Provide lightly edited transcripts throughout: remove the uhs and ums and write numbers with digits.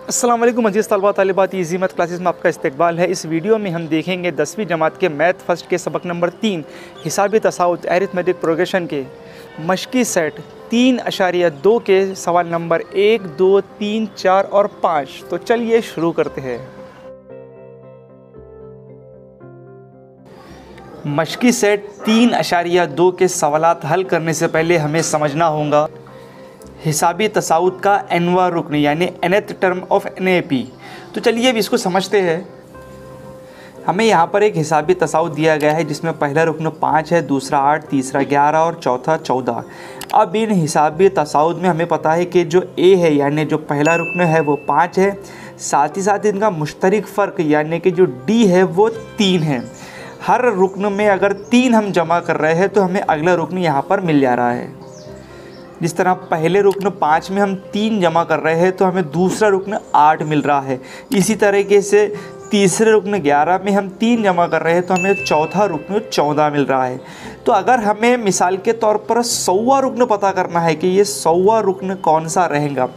अस्सलाम वालेकुम अज़ीज़ तलबा तालिबात, ईज़ी मैथ क्लासेस में आपका इस्तकबाल है। इस वीडियो में हम देखेंगे 10वीं जमात के मैथ फर्स्ट के सबक नंबर 3 हिसाबी तसाउत अरिथमेटिक प्रोग्रेशन के मशक़ी सेट 3.2 के सवाल नंबर 1, 2, 3, 4 और 5। तो चलिए शुरू करते हैं। मशक़ी सेट 3.2 के सवालात हल करने से पहले हमें समझना होगा हिसाबी तसाउत का एनवा रुकन यानी nth टर्म ऑफ NAP। तो चलिए अब इसको समझते हैं। हमें यहाँ पर एक हिसाबी तसाउत दिया गया है जिसमें पहला रुकन 5 है, दूसरा 8, तीसरा 11 और चौथा 14। अब इन हिसाबी तसाउत में हमें पता है कि जो A है यानी जो पहला रुकन है वो 5 है, साथ ही साथ इनका मुश्तरक फ़र्क यानी कि जो D है वो 3 है। हर रुकन में अगर 3 हम जमा कर रहे हैं तो हमें अगला रुकन यहाँ पर मिल जा रहा है। जिस तरह पहले रुकन 5 में हम 3 जमा कर रहे हैं तो हमें दूसरा रुकन 8 मिल रहा है। इसी तरीके से तीसरे रुकन 11 में हम 3 जमा कर रहे हैं तो हमें चौथा रुकन 14 मिल रहा है। तो अगर हमें मिसाल के तौर पर 100वां रुकन पता करना है कि ये 100वां रुकन कौन सा रहेगा,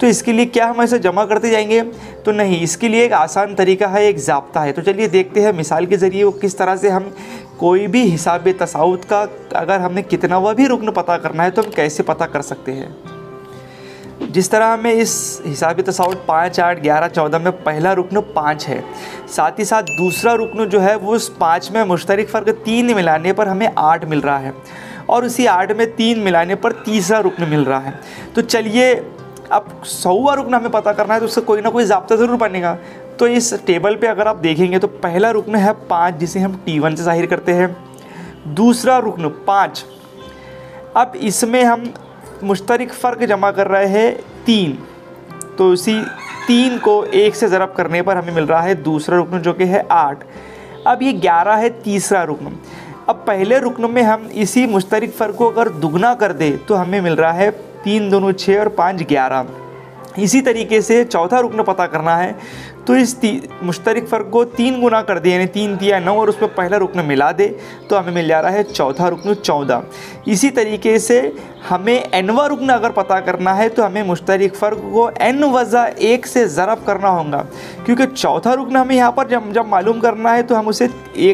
तो इसके लिए क्या हम ऐसे जमा करते जाएंगे? तो नहीं, इसके लिए एक आसान तरीका है, एक ज़ाब्ता है। तो चलिए देखते हैं मिसाल के ज़रिए वो किस तरह से हम कोई भी हिसाब तसाउत का अगर हमें कितनावा भी रुकन पता करना है तो हम कैसे पता कर सकते हैं। जिस तरह हमें इस हिसाब तसाउत 5, 8, 11, 14 में पहला रुकन 5 है, साथ ही साथ दूसरा रुकन जो है वो उस 5 में मुश्तरक फ़र्क 3 मिलाने पर हमें 8 मिल रहा है और उसी 8 में 3 मिलाने पर तीसरा रुकन मिल रहा है। तो चलिए अब 100वां रुकन हमें पता करना है तो उससे कोई ना कोई ज़ाब्ता ज़रूर बनेगा। तो इस टेबल पे अगर आप देखेंगे तो पहला रुकन है 5 जिसे हम T1 से ज़ाहिर करते हैं। दूसरा रुकन 5, अब इसमें हम मुश्तरक फ़र्क जमा कर रहे हैं 3, तो उसी 3 को 1 से ज़रब करने पर हमें मिल रहा है दूसरा रुकन जो कि है 8। अब ये 11 है तीसरा रुकन। अब पहले रुकन में हम इसी मुश्तरक फ़र्क को अगर दुगना कर दे तो हमें मिल रहा है 3 दूनी 6 और 5 11। इसी तरीके से चौथा रुकन पता करना है तो इस मुश्तरक फ़र्क को 3 गुना कर दे यानी 3 तिया 9 और उसमें पहला रुकन मिला दे तो हमें मिल जा रहा है चौथा रुकन 14। इसी तरीके से हमें nवा रुकन अगर पता करना है तो हमें मुश्तरक फ़र्क को n वज़ा 1 से ज़रब करना होगा, क्योंकि चौथा रुकन हमें यहाँ पर जब मालूम करना है तो हम उसे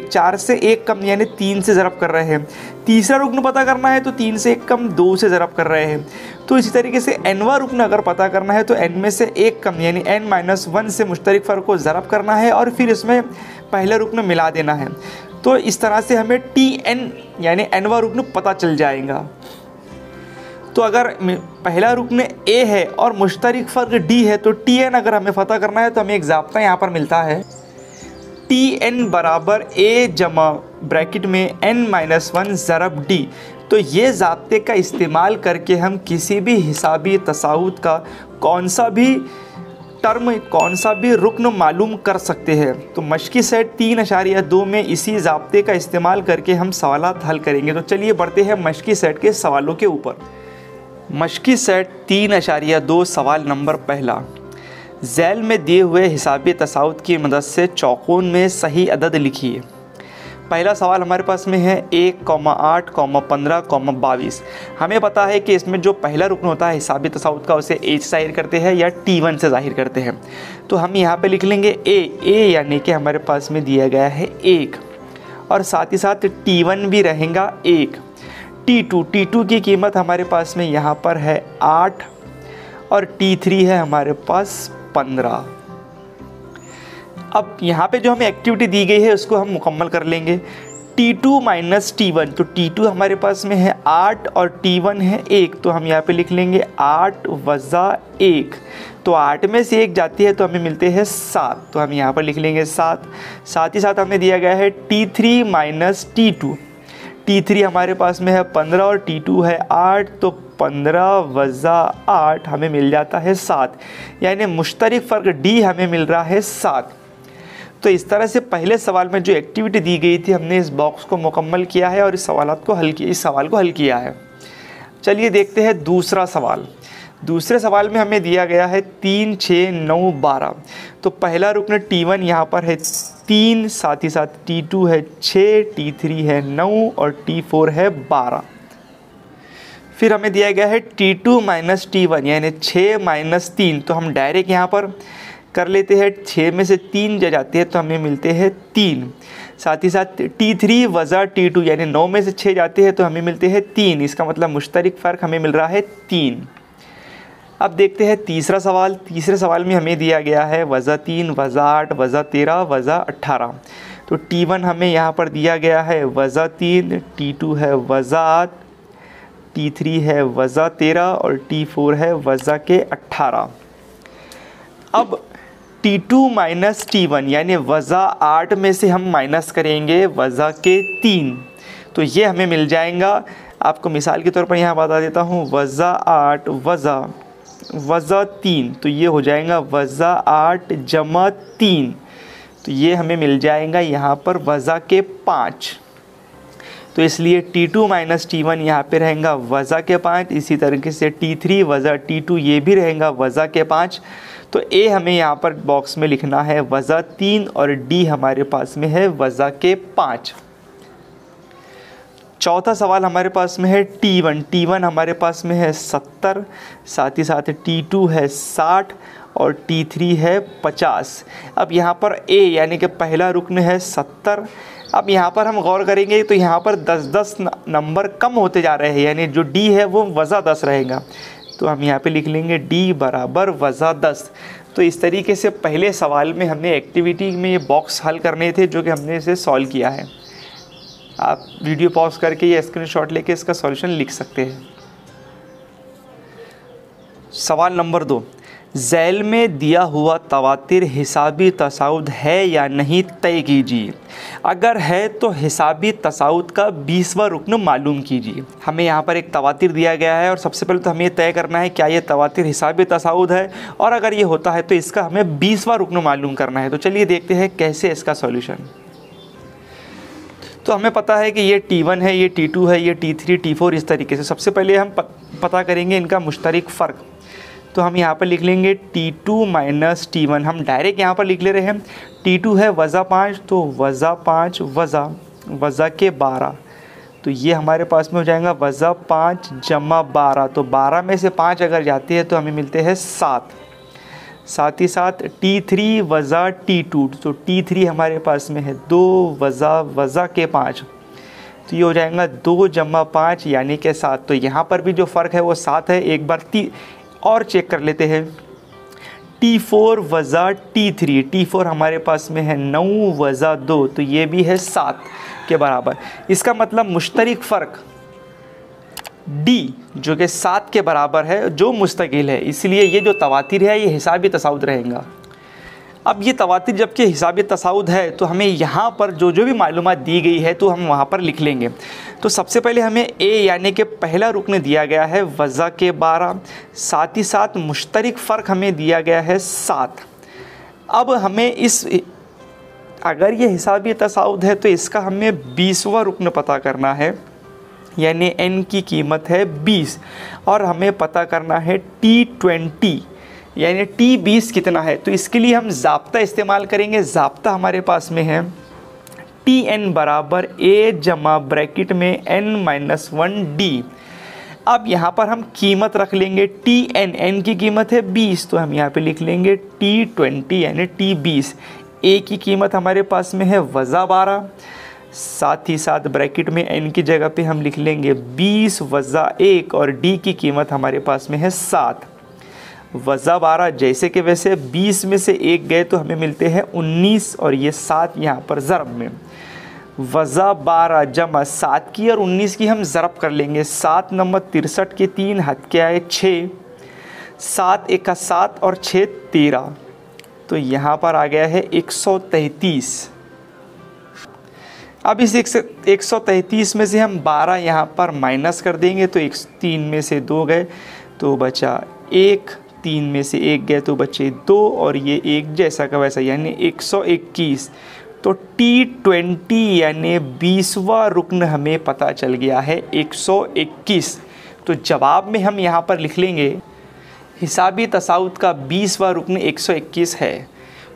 4 से 1 कम यानी 3 से ज़रब कर रहे हैं। तीसरा रुकन पता करना है तो 3 से 1 कम 2 से ज़रब कर रहे हैं। तो इसी तरीके से nवा रुकन अगर पता करना है तो n में से 1 कम यानी n-1 से मुश्तरक फ़र्क को ज़रब करना है और फिर इसमें पहला रुकन मिला देना है। तो इस तरह से हमें Tn यानी nवा रुकन पता चल जाएगा। तो अगर पहला रुकन A है और मुश्तरक फ़र्क D है तो Tn अगर हमें पता करना है तो हमें एक ज़ाब्ता यहाँ पर मिलता है, Tn बराबर A जमा ब्रैकेट में n-1 ज़रब D। तो ये ज़ाब्ते का इस्तेमाल करके हम किसी भी हिसाबी तसाउत का कौन सा भी टर्म, कौन सा भी रुकन मालूम कर सकते हैं। तो मशक़ी सेट 3.2 में इसी ज़ाब्ते का इस्तेमाल करके हम सवालात हल करेंगे। तो चलिए बढ़ते हैं मशक़ी सेट के सवालों के ऊपर। मशक़ी सेट 3.2 सवाल नंबर पहला, झैल में दिए हुए हिसाबी तसाउत की मदद से चौकोन में सही अदद लिखिए। पहला सवाल हमारे पास में है 1, 8, 15, 22। हमें पता है कि इसमें जो पहला रुकन होता है हिसाबी तसाउत का उसे A से ज़ाहिर करते हैं या T1 से ज़ाहिर करते हैं। तो हम यहाँ पे लिख लेंगे A यानी कि हमारे पास में दिया गया है 1 और साथ ही साथ T1 भी रहेगा 1। T2 की कीमत हमारे पास में यहाँ पर है 8 और T3 है हमारे पास 15। अब यहाँ पे जो हमें एक्टिविटी दी गई है उसको हम मुकम्मल कर लेंगे। T2 माइनस T1, तो T2 हमारे पास में है 8 और T1 है 1, तो हम यहाँ पे लिख लेंगे 8 वज़ा 1। तो 8 में से 1 जाती है तो हमें मिलते हैं 7, तो हम यहाँ पर लिख लेंगे 7। साथ ही साथ हमें दिया गया है T3 माइनस T2। T3 हमारे पास में है 15 और T2 है 8, तो 15 वज़ा 8 हमें मिल जाता है 7, यानी मुश्तरक फ़र्क D हमें मिल रहा है 7। तो इस तरह से पहले सवाल में जो एक्टिविटी दी गई थी हमने इस बॉक्स को मुकम्मल किया है और इस सवाल को हल किया है। चलिए देखते हैं दूसरा सवाल। दूसरे सवाल में हमें दिया गया है 3, 6, 9, 12। तो पहला रुकन T1 यहाँ पर है 3, साथ ही साथ T2 है 6, T3 है 9 और T4 है 12। फिर हमें दिया गया है T2 माइनस T1 यानी 6 माइनस 3, तो हम डायरेक्ट यहाँ पर कर लेते हैं। 6 में से 3 जाते हैं तो हमें मिलते हैं 3। साथ ही साथ T3 वज़ा T2 यानी 9 में से 6 जाते हैं तो हमें मिलते हैं 3। इसका मतलब मुश्तरक फ़र्क हमें मिल रहा है 3। अब देखते हैं तीसरा सवाल। तीसरे सवाल में हमें दिया गया है वज़ा 3 वज़ा 8 वज़ा 13 वज़ा 18। तो T1 हमें यहाँ पर दिया गया है वज़ा 3, T2 है वज़ा 8, T3 है वज़ा 13 और T4 है वज़ा के 18। अब T2 माइनस T1 यानी वज़ा 8 में से हम माइनस करेंगे वज़ा के 3, तो ये हमें मिल जाएगा। आपको मिसाल के तौर पर यहाँ बता देता हूँ, वज़ा 8 वज़ा 3, तो ये हो जाएगा वज़ा 8 जमा 3, तो ये हमें मिल जाएगा यहाँ पर वज़ा के 5। तो इसलिए T2 माइनस T1 यहाँ पे रहेगा वज़ा के 5। इसी तरीके से T3 वज़ा T2 ये भी रहेगा वज़ा के 5। तो ए हमें यहाँ पर बॉक्स में लिखना है वज़ा 3 और डी हमारे पास में है वज़ा के 5। चौथा सवाल हमारे पास में है T1 हमारे पास में है 70, साथ ही साथ T2 है 60 और T3 है 50। अब यहाँ पर ए यानी कि पहला रुकन है 70। अब यहाँ पर हम गौर करेंगे तो यहाँ पर 10-10 नंबर कम होते जा रहे हैं, यानी जो डी है वो वज़ा 10 रहेगा। तो हम यहाँ पे लिख लेंगे डी बराबर वज़ा 10। तो इस तरीके से पहले सवाल में हमने एक्टिविटी में ये बॉक्स हल करने थे जो कि हमने इसे सॉल्व किया है। आप वीडियो पॉज करके ये स्क्रीनशॉट लेके इसका सॉल्यूशन लिख सकते हैं। सवाल नंबर 2, ज़ैल में दिया हुआ तवातिर हिसाबी तसाउद है या नहीं तय कीजिए। अगर है तो हिसाबी तसाउद का 20वां रुकन मालूम कीजिए। हमें यहाँ पर एक तवातिर दिया गया है और सबसे पहले तो हमें तय करना है क्या ये तवातिर हिसाबी तसाउद है, और अगर ये होता है तो इसका हमें 20वां रुकन मालूम करना है। तो चलिए देखते हैं कैसे इसका सॉल्यूशन। तो हमें पता है कि ये T1 है, ये T2 है, ये T3 T4 इस तरीके से। सबसे पहले हम पता करेंगे इनका मुश्तरक फ़र्क। तो हम यहाँ पर लिख लेंगे T2 माइनस T1। हम डायरेक्ट यहाँ पर लिख ले रहे हैं। T2 है वज़ा 5, तो वज़ा 5 वज़ा के 12, तो ये हमारे पास में हो जाएगा वज़ा 5 जमा 12। तो 12 में से 5 अगर जाते हैं तो हमें मिलते हैं 7। साथ ही साथ T3 वज़ा T2, तो T3 हमारे पास में है 2 वज़ा के 5, तो ये हो जाएगा 2 जमा 5 यानी कि 7। तो यहाँ पर भी जो फ़र्क है वो 7 है। एक बार और चेक कर लेते हैं। T4 वज़ा T4 हमारे पास में है 9 वज़ा 2, तो ये भी है 7 के बराबर। इसका मतलब मुश्तरक फ़र्क D जो कि 7 के बराबर है, जो मुस्तकिल है, इसलिए ये जो तवातिर है ये हिसाबी तसाउद रहेगा। अब ये तवातिर जबकि हिसाबी तसाउद है तो हमें यहाँ पर जो भी मालूमात दी गई है तो हम वहाँ पर लिख लेंगे। तो सबसे पहले हमें ए यानी कि पहला रुकन दिया गया है वज़ा के 12, साथ ही साथ मुश्तरक फ़र्क हमें दिया गया है 7। अब हमें अगर ये हिसाबी तसाउद है तो इसका हमें 20वां रुकन पता करना है, यानी n की कीमत है 20, और हमें पता करना है T20 यानी T20 कितना है। तो इसके लिए हम ज़ाब्ता इस्तेमाल करेंगे। ज़ाब्ता हमारे पास में है Tn बराबर a जमा ब्रैकेट में n-1d। अब यहाँ पर हम कीमत रख लेंगे n की कीमत है 20, तो हम यहाँ पे लिख लेंगे T20 यानी T20। a की कीमत हमारे पास में है वज़ा 12, साथ ही साथ ब्रैकेट में n की जगह पे हम लिख लेंगे 20 वज़ा 1, और d की कीमत हमारे पास में है 7। वज़ा 12 जैसे कि वैसे 20 में से 1 गए तो हमें मिलते हैं 19, और ये 7 यहाँ पर ज़रब में। वज़ा 12 जमा 7 की और 19 की हम ज़रब कर लेंगे। 7 नंबर 63 के 3 हद के आए 6, 7 1 का 7 और 6 13, तो यहाँ पर आ गया है 133। अब इस 133 में से हम 12 यहाँ पर माइनस कर देंगे तो 3 में से 2 गए तो बचा 1, 3 में से 1 गए तो बचे 2, और ये 1 जैसा का वैसा यानी 121। तो T20 यानी 20वां रुकन हमें पता चल गया है 121। तो जवाब में हम यहाँ पर लिख लेंगे हिसाबी तसाउद का 20वां रुकन 121 है।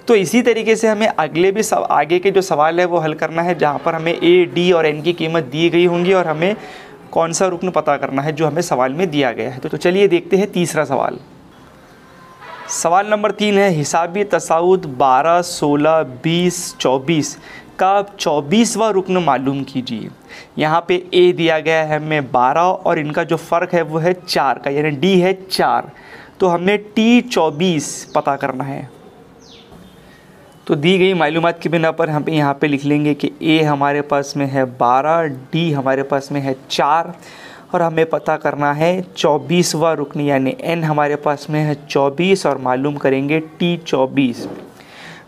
तो इसी तरीके से हमें आगे के जो सवाल है वो हल करना है, जहाँ पर हमें a, d और n की कीमत दी गई होंगी और हमें कौन सा रुकन पता करना है जो हमें सवाल में दिया गया है। तो चलिए देखते हैं तीसरा सवाल। सवाल नंबर 3 है, हिसाबी तसाउद 12, 16, 20, 24 का 24वां रुकन मालूम कीजिए। यहाँ पे ए दिया गया है हमें 12 और इनका जो फ़र्क है वो है 4 का, यानी डी है 4। तो हमें टी 24 पता करना है। तो दी गई मालूमात की बिना पर हम यहाँ पे लिख लेंगे कि ए हमारे पास में है 12, डी हमारे पास में है 4 और हमें पता करना है 24वां रुकन, यानी एन हमारे पास में है 24 और मालूम करेंगे टी 24।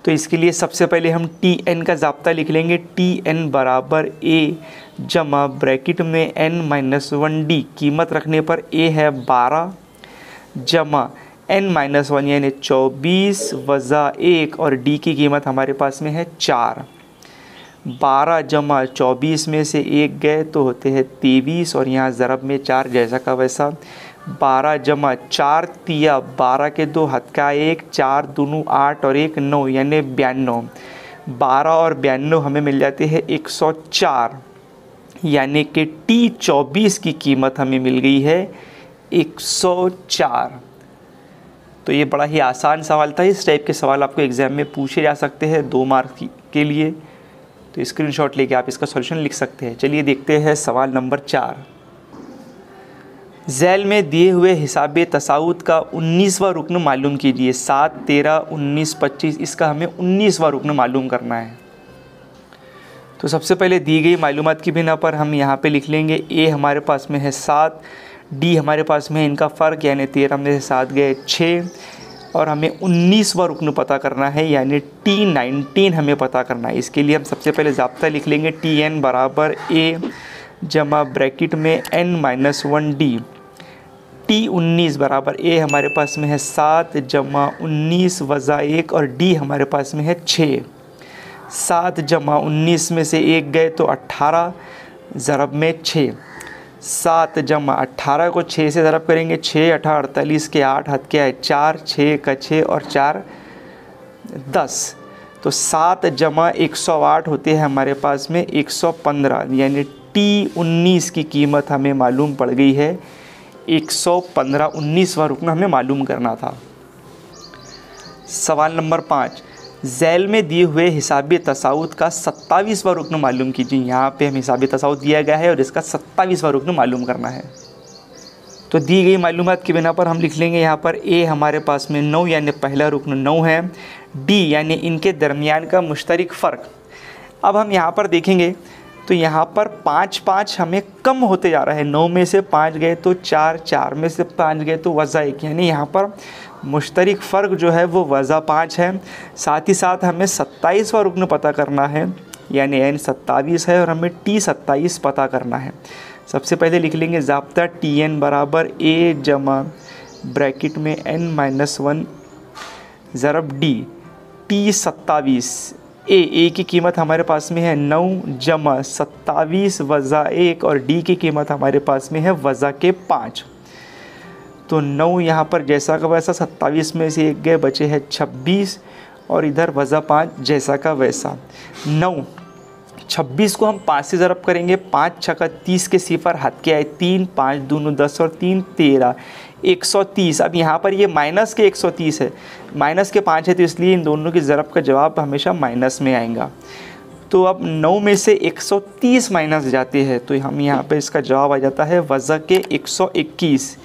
तो इसके लिए सबसे पहले हम टी एन का ज़ाब्ता लिख लेंगे। टी एन बराबर ए जमा ब्रैकेट में एन माइनस 1 डी, कीमत रखने पर ए है 12 जमा एन माइनस 1 यानी 24 वज़ा 1 और डी की कीमत हमारे पास में है 4। 12 जमा 24 में से 1 गए तो होते हैं 23 और यहाँ ज़रब में 4 जैसा का वैसा। 12 जमा 4 तिया 12 के 2 हद का 1, 4 दूनों 8 और 1 9 यानी 92। 12 और 92 हमें मिल जाते हैं 104, यानी कि टी 24 की कीमत हमें मिल गई है 104। तो ये बड़ा ही आसान सवाल था। इस टाइप के सवाल आपको एग्ज़ाम में पूछे जा सकते हैं 2 मार्क के लिए। तो स्क्रीनशॉट लेके आप इसका सॉल्यूशन लिख सकते हैं। चलिए देखते हैं सवाल नंबर 4। झैल में दिए हुए हिसाबे तसाउद का 19वां रुकन मालूम कीजिए। 7, 13, 19, 25, इसका हमें 19वां रुकन मालूम करना है। तो सबसे पहले दी गई मालूमात की बिना पर हम यहाँ पे लिख लेंगे ए हमारे पास में है 7, डी हमारे पास में है इनका फ़र्क यानी 13 में से 7 गए 6 और हमें 19वां रुकन पता करना है यानी टी 19 हमें पता करना है। इसके लिए हम सबसे पहले ज़ाब्ता लिख लेंगे टी एन बराबर ए जमा ब्रैकेट में एन माइनस 1 डी। टी 19 बराबर ए हमारे पास में है 7 जमा 19 वज़ा 1 और डी हमारे पास में है 6। 7 जमा 19 में से 1 गए तो 18 ज़रब में 6। 7 जमा 18 को 6 से ज़रब करेंगे 6 8 48 के 8 हद के है 4, 6 का 6 और 4 10। तो 7 जमा 108 होते हैं हमारे पास में 115, यानी टी 19 की कीमत हमें मालूम पड़ गई है 115। 19वां रुकन हमें मालूम करना था। सवाल नंबर 5, झैल में दिए हुए हिसाबी तसाउद का 27वां रुकन मालूम कीजिए। यहाँ पे हमें हिसाबी तसाउद दिया गया है और इसका 27वां रुकन मालूम करना है। तो दी गई मालूमात की बिना पर हम लिख लेंगे यहाँ पर ए हमारे पास में 9 यानी पहला रुकन 9 है। डी यानी इनके दरमियान का मुश्तरक फ़र्क। अब हम यहाँ पर देखेंगे तो यहाँ पर 5 5 हमें कम होते जा रहा है। 9 में से 5 गए तो 4, 4 में से 5 गए तो वज़ा 1, यानी यहाँ पर मुश्तरक फ़र्क जो है वो वज़ा 5 है। साथ ही साथ हमें 27वां रुकन पता करना है यानी एन 27 है और हमें टी 27 पता करना है। सबसे पहले लिख लेंगे ज़ाब्ता टी एन बराबर ए जमा ब्रैकेट में एन माइनस 1 ज़रब डी। टी 27 ए की कीमत हमारे पास में है 9 जमा 27 वज़ा 1 और डी की कीमत हमारे पास में है वज़ा के 5। तो 9 यहाँ पर जैसा का वैसा, 27 में से 1 गए बचे है 26 और इधर वज़ा 5 जैसा का वैसा। 9 26 को हम 5 से ज़रब करेंगे, 5 छक्का 30 के सिफर हाथ के आए 3, 5 दूनों 10 और 3 13, 130। अब यहाँ पर ये माइनस के 130 है, माइनस के 5 है तो इसलिए इन दोनों की ज़रब का जवाब हमेशा माइनस में आएगा। तो अब 9 में से 130 माइनस जाते हैं तो हम यहाँ पे इसका जवाब आ जाता है वज़ा के 121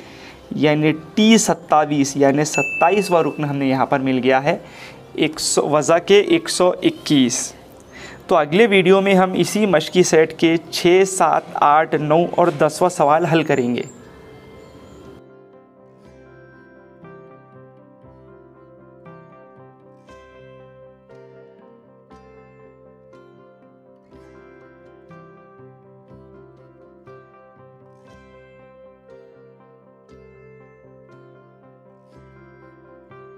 यानी टी 27 यानी 27वां रुकन हमें यहाँ पर मिल गया है वज़ा के 121। तो अगले वीडियो में हम इसी मश्की सेट के 6, 7, 8, 9 और 10वां सवाल हल करेंगे।